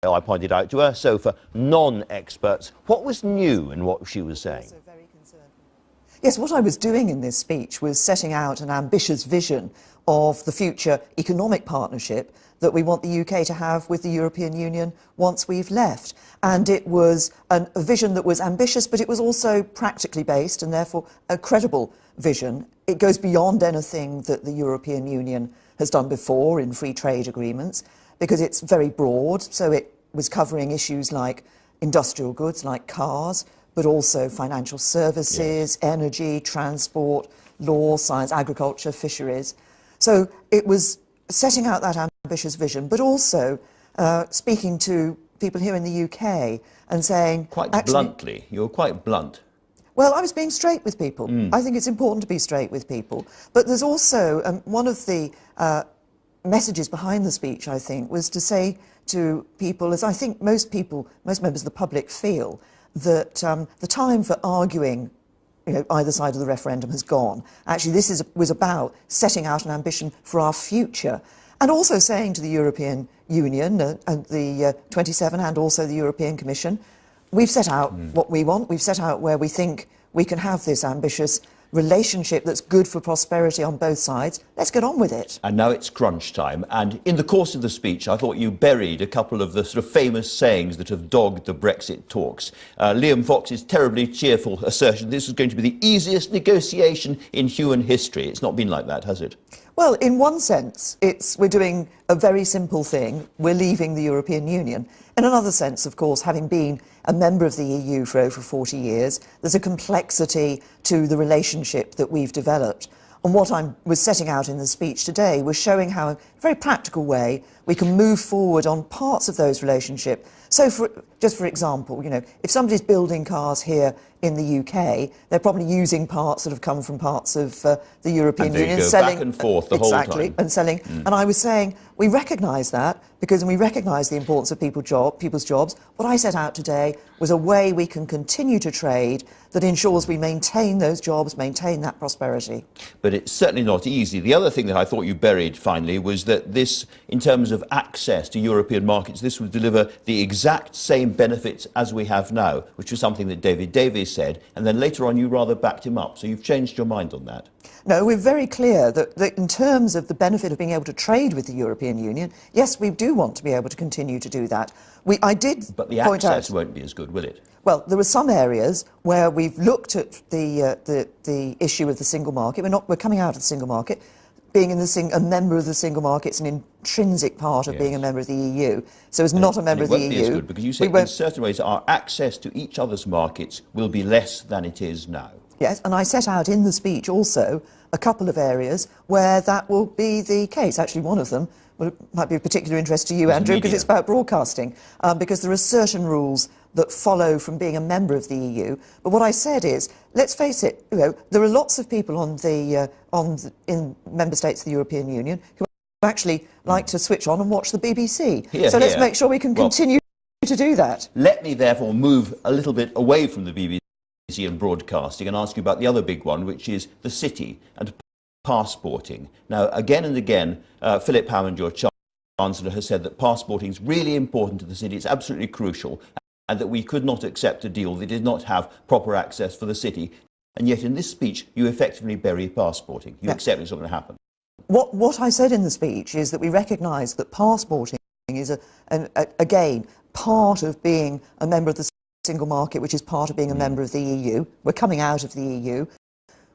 I pointed out to her. So for non-experts, what was new in what she was saying? Yes, what I was doing in this speech was setting out an ambitious vision of the future economic partnership that we want the UK to have with the European Union once we've left. And it was a vision that was ambitious, but it was also practically based and therefore a credible vision. It goes beyond anything that the European Union has done before in free trade agreements, because it's very broad. So it was covering issues like industrial goods, like cars, but also financial services, energy, transport, law, science, agriculture, fisheries. So it was setting out that ambitious vision, but also speaking to people here in the UK and saying... Quite bluntly, you were quite blunt. Well, I was being straight with people. I think it's important to be straight with people. But there's also, one of the messages behind the speech, I think, was to say to people, as I think most people, most members of the public feel, that the time for arguing, either side of the referendum has gone. Actually, this was about setting out an ambition for our future, and also saying to the European Union and the 27 and also the European Commission, we've set out what we want, we've set out where we think we can have this ambitious relationship that's good for prosperity on both sides. Let's get on with it. And now it's crunch time. And in the course of the speech, I thought you buried a couple of the sort of famous sayings that have dogged the Brexit talks. Liam Fox's terribly cheerful assertion this was going to be the easiest negotiation in human history. It's not been like that, has it? Well, in one sense, we're doing a very simple thing. We're leaving the European Union. In another sense, of course, having been a member of the EU for over 40 years, there's a complexity to the relationship that we've developed. And what I was setting out in the speech today was showing how, in a very practical way, we can move forward on parts of those relationships. So, just for example, if somebody's building cars here in the UK, they're probably using parts that have come from parts of the European Union, go selling back and forth the whole time. And selling. And I was saying we recognise that because we recognise the importance of people's jobs. What I set out today was a way we can continue to trade that ensures we maintain those jobs, maintain that prosperity. But it's certainly not easy. The other thing that I thought you buried finally was that this, in terms of access to European markets, this would deliver the exact same benefits as we have now, which was something that David Davies said, and then later on you rather backed him up. So you've changed your mind on that. No, we're very clear that in terms of the benefit of being able to trade with the European Union, yes, we do want to be able to continue to do that. I did But the point access out, won't be as good, will it? Well, there are some areas where we've looked at the issue of the single market. We're coming out of the single market. Being a member of the single market is an intrinsic part of being a member of the EU. So as not a member of the EU... It won't be as good because you say in certain ways our access to each other's markets will be less than it is now. Yes, and I set out in the speech also a couple of areas where that will be the case. Actually, one of them might be of particular interest to you, Andrew, because it's about broadcasting, because there are certain rules that follow from being a member of the EU. But what I said is, let's face it, there are lots of people in member states of the European Union who actually like to switch on and watch the BBC. Let's make sure we can continue to do that. Let me therefore move a little bit away from the BBC and broadcasting and ask you about the other big one, which is the city and passporting. Now, again and again, Philip Hammond, your Chancellor, has said that passporting is really important to the city. It's absolutely crucial, and that we could not accept a deal that did not have proper access for the city. And yet in this speech, you effectively bury passporting. You accept it's not going to happen. What I said in the speech is that we recognise that passporting is, again, part of being a member of the single market, which is part of being a member of the EU. We're coming out of the EU.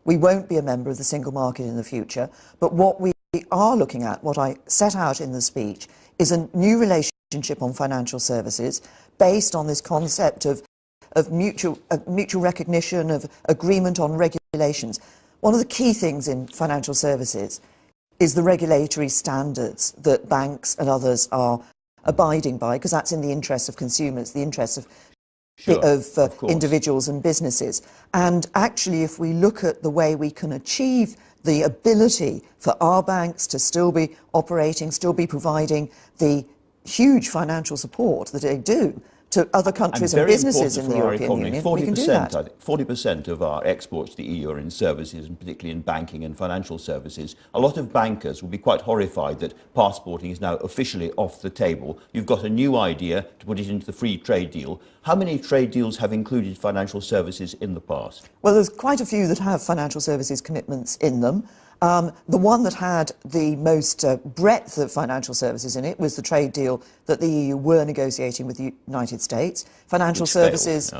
We won't be a member of the single market in the future. But what we are looking at, what I set out in the speech, is a new relationship on financial services based on this concept of mutual recognition, of agreement on regulations. One of the key things in financial services is the regulatory standards that banks and others are abiding by, because that's in the interests of consumers, the interests of individuals and businesses. And actually, if we look at the way we can achieve the ability for our banks to still be operating, still be providing the huge financial support that they do to other countries and businesses in the European Union, 40%, we can do that. I think 40% of our exports to the EU are in services, and particularly in banking and financial services. A lot of bankers will be quite horrified that passporting is now officially off the table. You've got a new idea to put it into the free trade deal. How many trade deals have included financial services in the past? Well, there's quite a few that have financial services commitments in them. The one that had the most breadth of financial services in it was the trade deal that the EU were negotiating with the United States. Financial services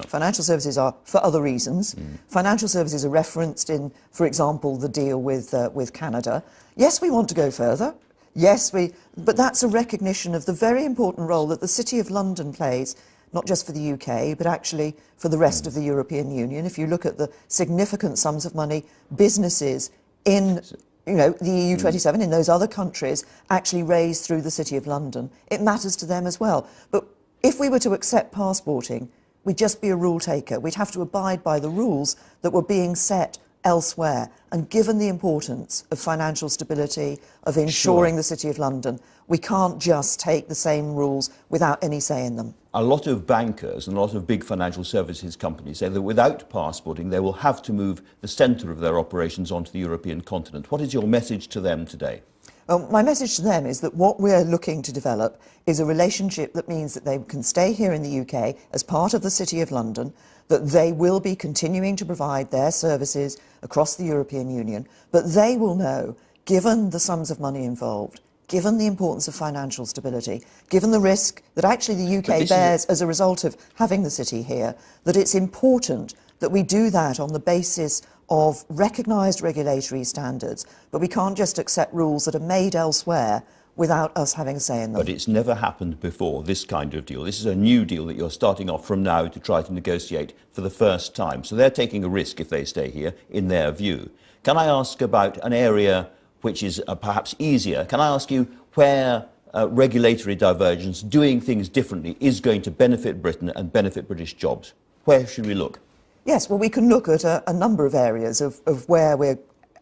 are for other reasons. Financial services are referenced in, for example, the deal with Canada. Yes, we want to go further. But that's a recognition of the very important role that the City of London plays, not just for the UK, but actually for the rest of the European Union. If you look at the significant sums of money businesses in the EU 27, in those other countries, actually raise through the City of London, it matters to them as well. But if we were to accept passporting, we'd just be a rule taker. We'd have to abide by the rules that were being set elsewhere. And given the importance of financial stability, of ensuring the City of London, we can't just take the same rules without any say in them. A lot of bankers and a lot of big financial services companies say that without passporting, they will have to move the centre of their operations onto the European continent. What is your message to them today? Well, my message to them is that what we're looking to develop is a relationship that means that they can stay here in the UK as part of the City of London, that they will be continuing to provide their services across the European Union, but they will know, given the sums of money involved, given the importance of financial stability, given the risk that actually the UK bears as a result of having the city here, that it's important that we do that on the basis of recognised regulatory standards, but we can't just accept rules that are made elsewhere without us having a say in them. But it's never happened before, this kind of deal. This is a new deal that you're starting off from now to try to negotiate for the first time. So they're taking a risk if they stay here, in their view. Can I ask about an area which is perhaps easier? Can I ask you where regulatory divergence, doing things differently, is going to benefit Britain and benefit British jobs? Where should we look? Yes, well, we can look at a number of areas of where we're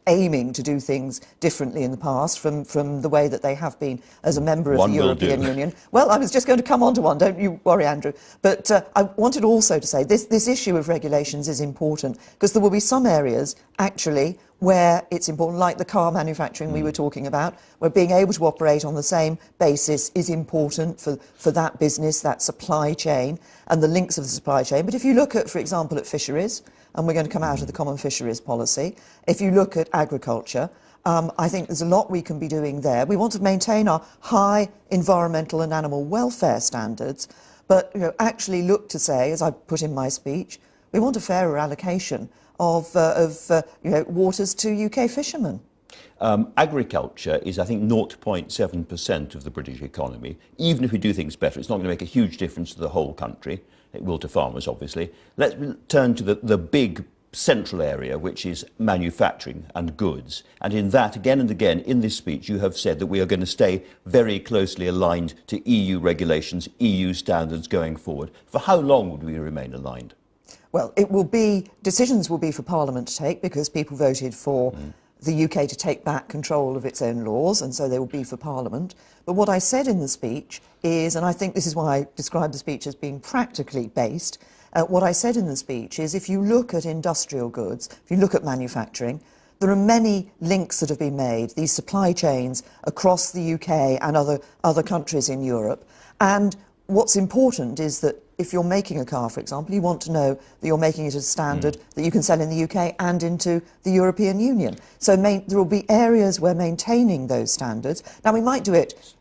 aiming to do things differently in the past from the way that they have been as a member of the European Union. Well, I was just going to come on to one, don't you worry, Andrew. But I wanted also to say this issue of regulations is important because there will be some areas, actually, where it's important, like the car manufacturing we were talking about, where being able to operate on the same basis is important for that business, that supply chain, and the links of the supply chain. But if you look at, for example, at fisheries, and we're going to come out of the common fisheries policy, if you look at agriculture, I think there's a lot we can be doing there. We want to maintain our high environmental and animal welfare standards, but actually look to say, as I put in my speech, we want a fairer allocation of waters to UK fishermen. Agriculture is, I think, 0.7% of the British economy. Even if we do things better, it's not going to make a huge difference to the whole country. It will to farmers, obviously. Let's turn to the big central area, which is manufacturing and goods. And in that, again and again, in this speech, you have said that we are going to stay very closely aligned to EU regulations, EU standards going forward. For how long would we remain aligned? Well, decisions will be for Parliament to take because people voted for the UK to take back control of its own laws, and so they will be for Parliament. But what I said in the speech is, and I think this is why I described the speech as being practically based, what I said in the speech is if you look at industrial goods, if you look at manufacturing, there are many links that have been made, these supply chains across the UK and other countries in Europe. And what's important is that if you're making a car, for example, you want to know that you're making it at a standard that you can sell in the UK and into the European Union. So there will be areas where maintaining those standards. Now, we might do it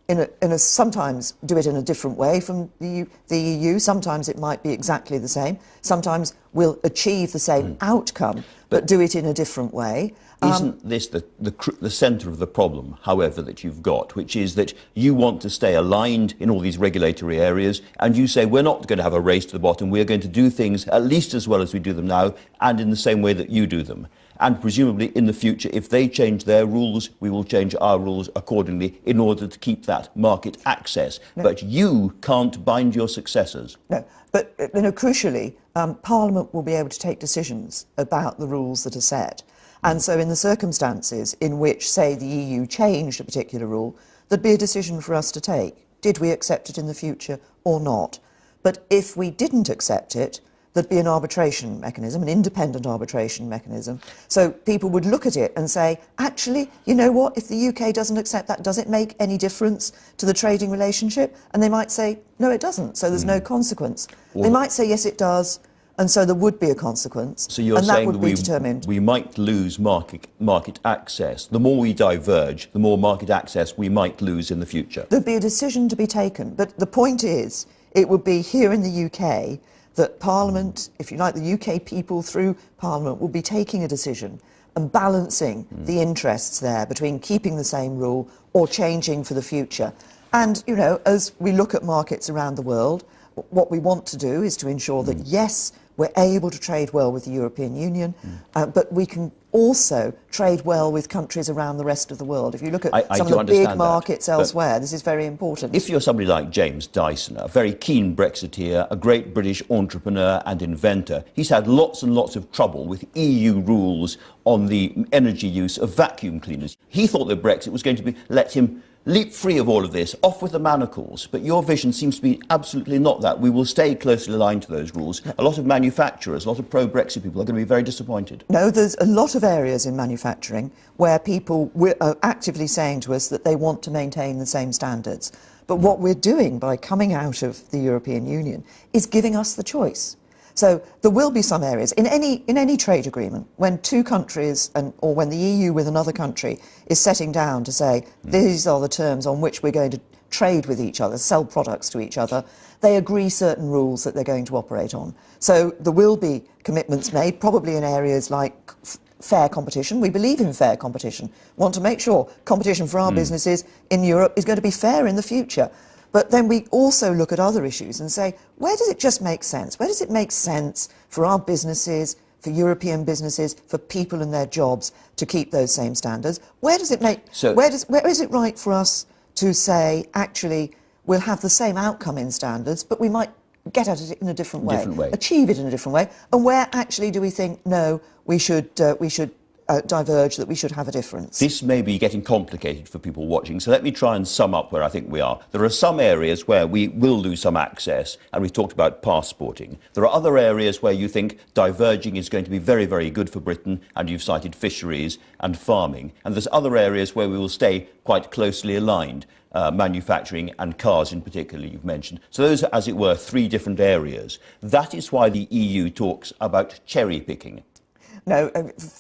sometimes do it in a different way from the EU. Sometimes it might be exactly the same. Sometimes we'll achieve the same outcome, but do it in a different way. Isn't this the centre of the problem, however, that you've got, which is that you want to stay aligned in all these regulatory areas, and you say we're not going to have a race to the bottom, we're going to do things at least as well as we do them now, and in the same way that you do them. And presumably in the future, if they change their rules, we will change our rules accordingly in order to keep that market access. No. But you can't bind your successors. No, but crucially, Parliament will be able to take decisions about the rules that are set. And so in the circumstances in which, say, the EU changed a particular rule, there'd be a decision for us to take. Did we accept it in the future or not? But if we didn't accept it, there'd be an arbitration mechanism, an independent arbitration mechanism. So people would look at it and say, actually, you know what, if the UK doesn't accept that, does it make any difference to the trading relationship? And they might say, no, it doesn't, so there's no consequence. They might say, yes, it does, and so there would be a consequence. So you're and saying that would be determined. We might lose market access. The more we diverge, the more market access we might lose in the future. There'd be a decision to be taken, but the point is, it would be here in the UK that Parliament, if you like, the UK people through Parliament will be taking a decision and balancing the interests there between keeping the same rule or changing for the future. And, you know, as we look at markets around the world, what we want to do is to ensure that, yes, we're able to trade well with the European Union, but we can also trade well with countries around the rest of the world. If you look at some of the big markets elsewhere, this is very important. If you're somebody like James Dyson, a very keen Brexiteer, a great British entrepreneur and inventor, he's had lots and lots of trouble with EU rules on the energy use of vacuum cleaners. He thought that Brexit was going to let him leap free of all of this, off with the manacles. But your vision seems to be absolutely not that. We will stay closely aligned to those rules. A lot of manufacturers, a lot of pro-Brexit people are going to be very disappointed. No, there's a lot of areas in manufacturing where people are actively saying to us that they want to maintain the same standards. But what we're doing by coming out of the European Union is giving us the choice. So there will be some areas in any trade agreement when two countries or when the EU with another country is setting down to say these are the terms on which we're going to trade with each other, sell products to each other, they agree certain rules that they're going to operate on. So there will be commitments made, probably in areas like fair competition. We believe in fair competition. Want to make sure competition for our businesses in Europe is going to be fair in the future. But then we also look at other issues and say, where does it just make sense? Where does it make sense for our businesses, for European businesses, for people and their jobs to keep those same standards? Where does it make, where is it right for us to say, actually, we'll have the same outcome in standards, but we might get at it in a different way, achieve it in a different way? And where actually do we think, no, we should diverge, that we should have a difference? This may be getting complicated for people watching, so let me try and sum up where I think we are. There are some areas where we will lose some access, and we've talked about passporting. There are other areas where you think diverging is going to be very, very good for Britain, and you've cited fisheries and farming. And there's other areas where we will stay quite closely aligned, manufacturing and cars in particular, you've mentioned. So those are, as it were, three different areas. That is why the EU talks about cherry picking. No,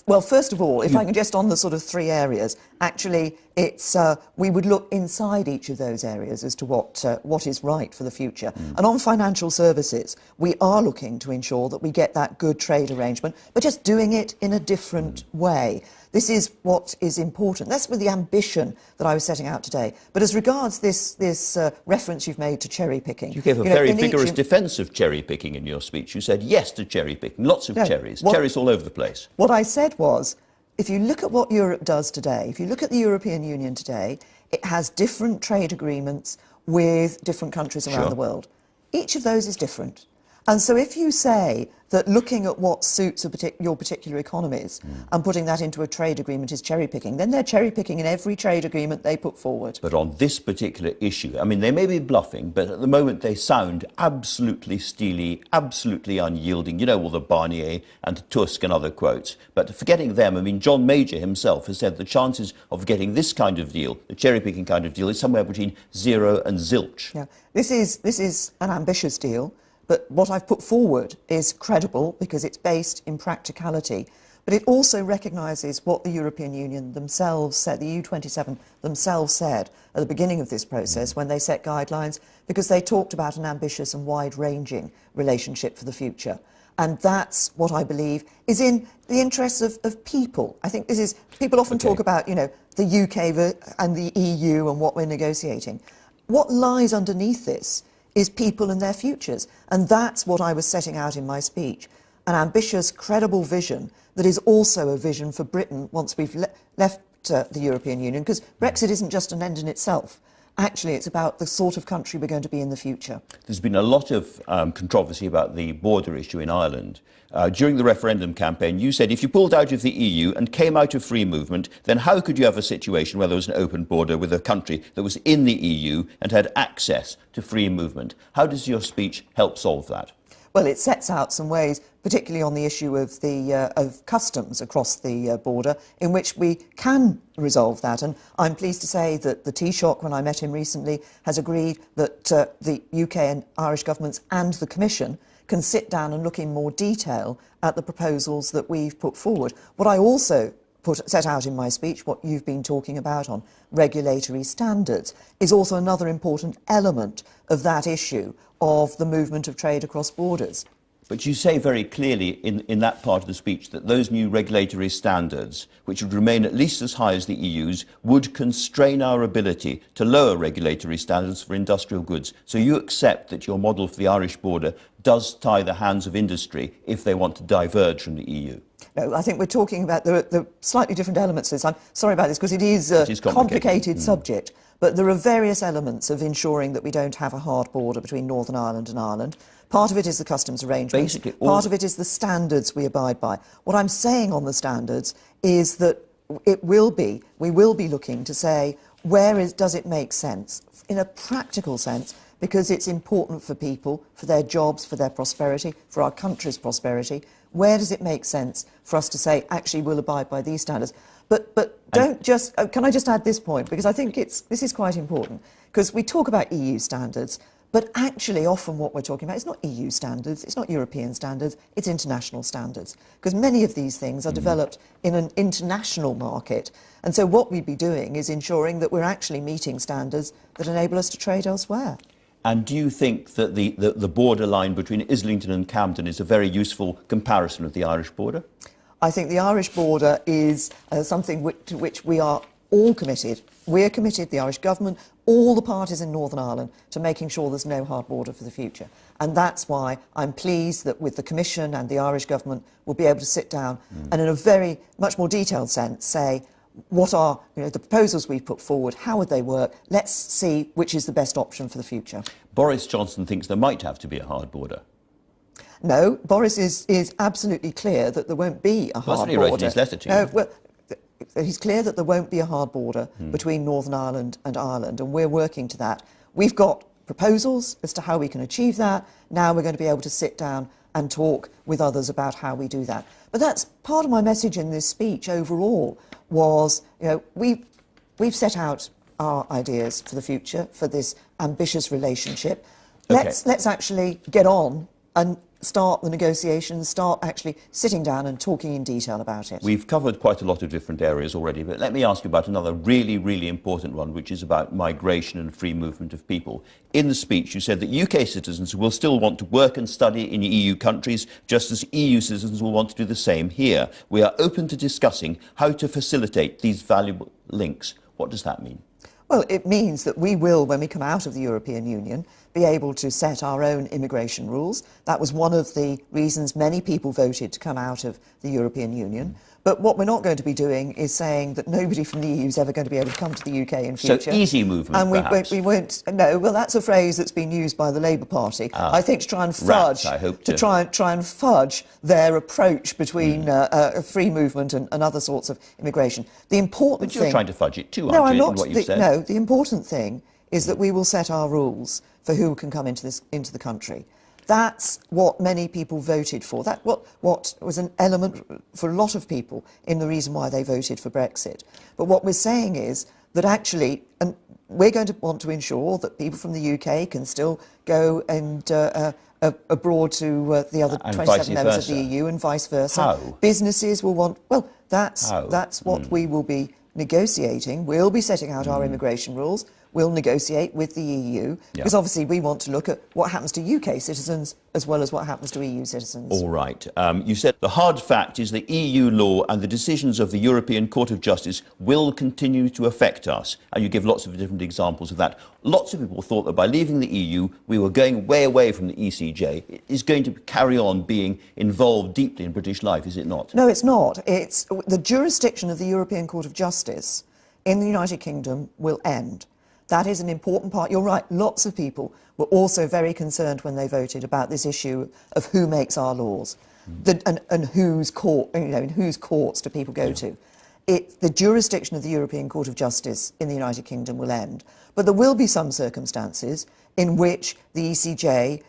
well, first of all, if I can just on the sort of three areas, actually, it's we would look inside each of those areas as to what is right for the future. And on financial services, we are looking to ensure that we get that good trade arrangement, but just doing it in a different way. This is what is important. That's with the ambition that I was setting out today. But as regards this reference you've made to cherry picking, you gave a very vigorous defence of cherry picking in your speech. You said yes to cherry picking, lots of cherries, cherries all over the place. What I said was, if you look at what Europe does today, if you look at the European Union today, it has different trade agreements with different countries around the world. Each of those is different. And so if you say that looking at what suits your particular economies and putting that into a trade agreement is cherry-picking, then they're cherry-picking in every trade agreement they put forward. But on this particular issue, I mean, they may be bluffing, but at the moment they sound absolutely steely, absolutely unyielding. You know, all the Barnier and Tusk and other quotes. But forgetting them, I mean, John Major himself has said the chances of getting this kind of deal, the cherry-picking kind of deal, is somewhere between 0 and zilch. Yeah. This is an ambitious deal. But what I've put forward is credible because it's based in practicality. But it also recognises what the European Union themselves said, the EU27 themselves said at the beginning of this process when they set guidelines, because they talked about an ambitious and wide-ranging relationship for the future. And that's what I believe is in the interests of people. I think this is, people often talk about, you know, the UK and the EU and what we're negotiating. What lies underneath this is people and their futures. And that's what I was setting out in my speech. An ambitious, credible vision that is also a vision for Britain once we've left the European Union, because Brexit isn't just an end in itself. Actually, it's about the sort of country we're going to be in the future. There's been a lot of controversy about the border issue in Ireland. During the referendum campaign, you said if you pulled out of the EU and came out of free movement, then how could you have a situation where there was an open border with a country that was in the EU and had access to free movement? How does your speech help solve that? Well, it sets out some ways, particularly on the issue of of customs across the border, in which we can resolve that. And I'm pleased to say that the Taoiseach, when I met him recently, has agreed that the UK and Irish governments and the Commission can sit down and look in more detail at the proposals that we've put forward. What I also set out in my speech, what you've been talking about on regulatory standards, is also another important element of that issue of the movement of trade across borders. But you say very clearly in that part of the speech that those new regulatory standards, which would remain at least as high as the EU's, would constrain our ability to lower regulatory standards for industrial goods. So you accept that your model for the Irish border does tie the hands of industry if they want to diverge from the EU? No, I think we're talking about the slightly different elements to this. I'm sorry about this because it is a complicated subject, but there are various elements of ensuring that we don't have a hard border between Northern Ireland and Ireland. Part of it is the customs arrangements. Part of it is the standards we abide by. What I'm saying on the standards is that we will be looking to say, does it make sense, in a practical sense, because it's important for people, for their jobs, for their prosperity, for our country's prosperity. Where does it make sense for us to say, actually, we'll abide by these standards? But don't just... can I just add this point? Because I think this is quite important. Because we talk about EU standards, but actually often what we're talking about is not EU standards, it's not European standards, it's international standards. Because many of these things are developed in an international market. And so what we'd be doing is ensuring that we're actually meeting standards that enable us to trade elsewhere. And do you think that the borderline between Islington and Camden is a very useful comparison of the Irish border? I think the Irish border is something to which we are all committed. We're committed, the Irish government, all the parties in Northern Ireland, to making sure there's no hard border for the future. And that's why I'm pleased that with the Commission and the Irish government we'll be able to sit down and in a very much more detailed sense say, what are the proposals we've put forward, how would they work, let's see which is the best option for the future. Boris Johnson thinks there might have to be a hard border. No, Boris is absolutely clear that there won't be a hard border. That's what he wrote in his letter to you. Well, he's clear that there won't be a hard border between Northern Ireland and Ireland, and we're working to that. We've got proposals as to how we can achieve that. Now we're going to be able to sit down and talk with others about how we do that. But that's part of my message in this speech overall was, we've set out our ideas for the future, for this ambitious relationship. Okay. Let's actually get on and start the negotiations, start actually sitting down and talking in detail about it. We've covered quite a lot of different areas already, but let me ask you about another really, really important one, which is about migration and free movement of people. In the speech, you said that UK citizens will still want to work and study in EU countries, just as EU citizens will want to do the same here. We are open to discussing how to facilitate these valuable links. What does that mean? Well, it means that we will, when we come out of the European Union, be able to set our own immigration rules. That was one of the reasons many people voted to come out of the European Union. But what we're not going to be doing is saying that nobody from the EU is ever going to be able to come to the UK in future. So easy movement, and we won't. No, well, that's a phrase that's been used by the Labour Party. I think to try and fudge, try and fudge their approach between free movement and other sorts of immigration. The important thing. But you're trying to fudge it too, aren't you? In what you've said? No, the important thing is that we will set our rules for who can come into the country. That's what many people voted for. That what was an element for a lot of people in the reason why they voted for Brexit. But what we're saying is that actually, and we're going to want to ensure that people from the UK can still go and abroad to the other 27 members of the EU and vice versa. How? Businesses will want. Well, that's what we will be negotiating. We'll be setting out our immigration rules. We'll negotiate with the EU, because obviously we want to look at what happens to UK citizens as well as what happens to EU citizens. All right. You said the hard fact is that EU law and the decisions of the European Court of Justice will continue to affect us. And you give lots of different examples of that. Lots of people thought that by leaving the EU, we were going way away from the ECJ. It is going to carry on being involved deeply in British life, is it not? No, it's not. It's the jurisdiction of the European Court of Justice in the United Kingdom will end. That is an important part. You're right, lots of people were also very concerned when they voted about this issue of who makes our laws and whose courts do people go to. The jurisdiction of the European Court of Justice in the United Kingdom will end, but there will be some circumstances in which the ECJ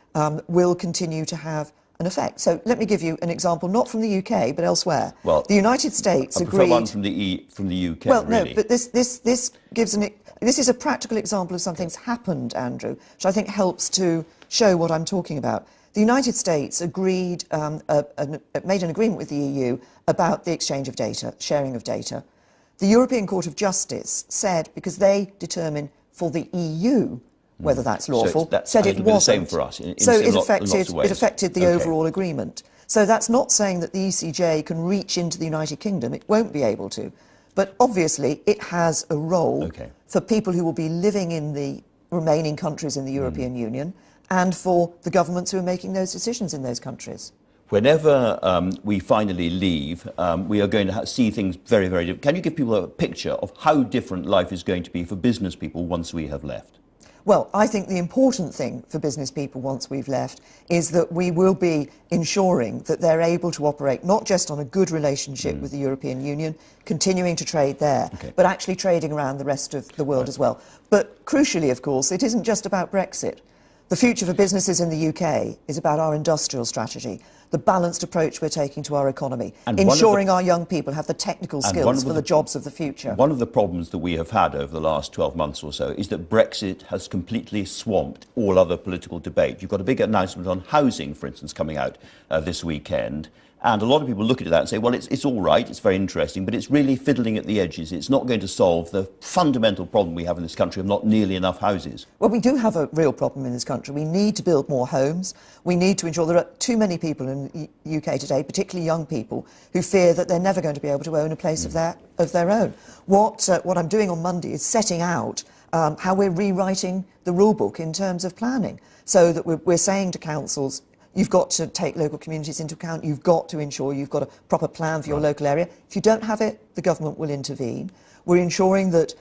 will continue to have an effect. So let me give you an example, not from the UK, but elsewhere. Well, the United States I agreed... one from the UK, Well, really. no, but this gives this is a practical example of something that's happened, Andrew, which I think helps to show what I'm talking about. The United States agreed, made an agreement with the EU about the exchange of data, sharing of data. The European Court of Justice said, because they determine for the EU whether that's lawful, said it wasn't. The same for us. So it affected the overall agreement. So that's not saying that the ECJ can reach into the United Kingdom. It won't be able to. But obviously it has a role for people who will be living in the remaining countries in the European Union and for the governments who are making those decisions in those countries. Whenever we finally leave, we are going to see things very, very different. Can you give people a picture of how different life is going to be for business people once we have left? Well, I think the important thing for business people once we've left is that we will be ensuring that they're able to operate not just on a good relationship with the European Union, continuing to trade there, but actually trading around the rest of the world as well. But crucially, of course, it isn't just about Brexit. The future for businesses in the UK is about our industrial strategy, the balanced approach we're taking to our economy, and ensuring our young people have the technical skills for the jobs of the future. One of the problems that we have had over the last 12 months or so is that Brexit has completely swamped all other political debate. You've got a big announcement on housing, for instance, coming out this weekend. And a lot of people look at that and say, well, it's all right, it's very interesting, but it's really fiddling at the edges. It's not going to solve the fundamental problem we have in this country of not nearly enough houses. Well, we do have a real problem in this country. We need to build more homes. We need to ensure there are too many people in the UK today, particularly young people, who fear that they're never going to be able to own a place of their own. What I'm doing on Monday is setting out how we're rewriting the rule book in terms of planning, so that we're saying to councils, you've got to take local communities into account. You've got to ensure you've got a proper plan for your local area. If you don't have it, the government will intervene. We're ensuring that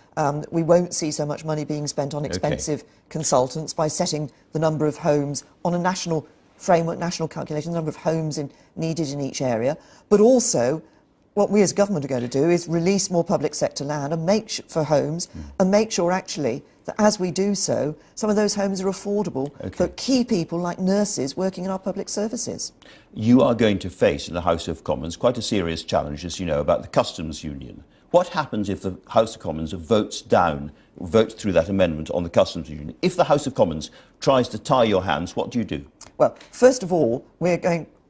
we won't see so much money being spent on expensive consultants by setting the number of homes on a national framework, national calculation, the number of homes needed in each area. But also, what we as government are going to do is release more public sector land and for homes and make sure actually that as we do so, some of those homes are affordable for key people like nurses working in our public services. You are going to face in the House of Commons quite a serious challenge, as you know, about the customs union. What happens if the House of Commons votes through that amendment on the customs union? If the House of Commons tries to tie your hands, what do you do? Well, first of all,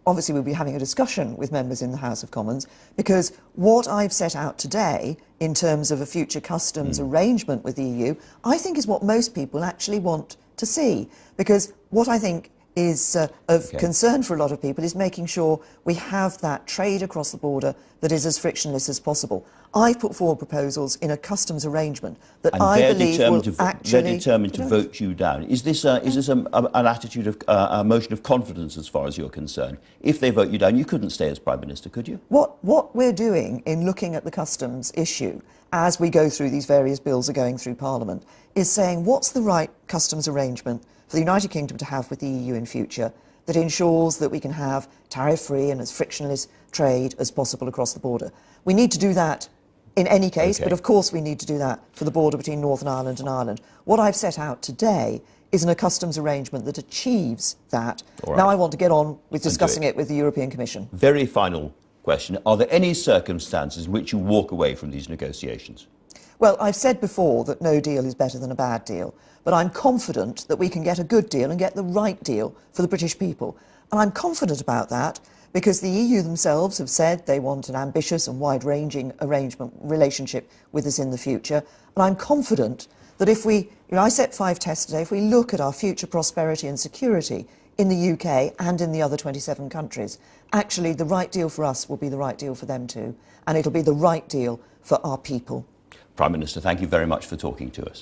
obviously we'll be having a discussion with members in the House of Commons, because what I've set out today in terms of a future customs arrangement with the EU, I think is what most people actually want to see. Because what I think is of concern for a lot of people is making sure we have that trade across the border that is as frictionless as possible. I've put forward proposals in a customs arrangement that I believe will actually... They're determined to vote you down. Is this an attitude of a motion of confidence as far as you're concerned? If they vote you down, you couldn't stay as Prime Minister, could you? What we're doing in looking at the customs issue as we go through these various bills are going through Parliament is saying what's the right customs arrangement for the United Kingdom to have with the EU in future that ensures that we can have tariff-free and as frictionless trade as possible across the border. We need to do that in any case, but of course we need to do that for the border between Northern Ireland and Ireland. What I've set out today is a customs arrangement that achieves that. Now I want to get on with discussing it with the European Commission. Very final question. Are there any circumstances in which you walk away from these negotiations? Well, I've said before that no deal is better than a bad deal, but I'm confident that we can get a good deal and get the right deal for the British people. And I'm confident about that because the EU themselves have said they want an ambitious and wide-ranging relationship with us in the future. And I'm confident that if I set 5 tests today, if we look at our future prosperity and security in the UK and in the other 27 countries, actually the right deal for us will be the right deal for them too. And it'll be the right deal for our people. Prime Minister, thank you very much for talking to us.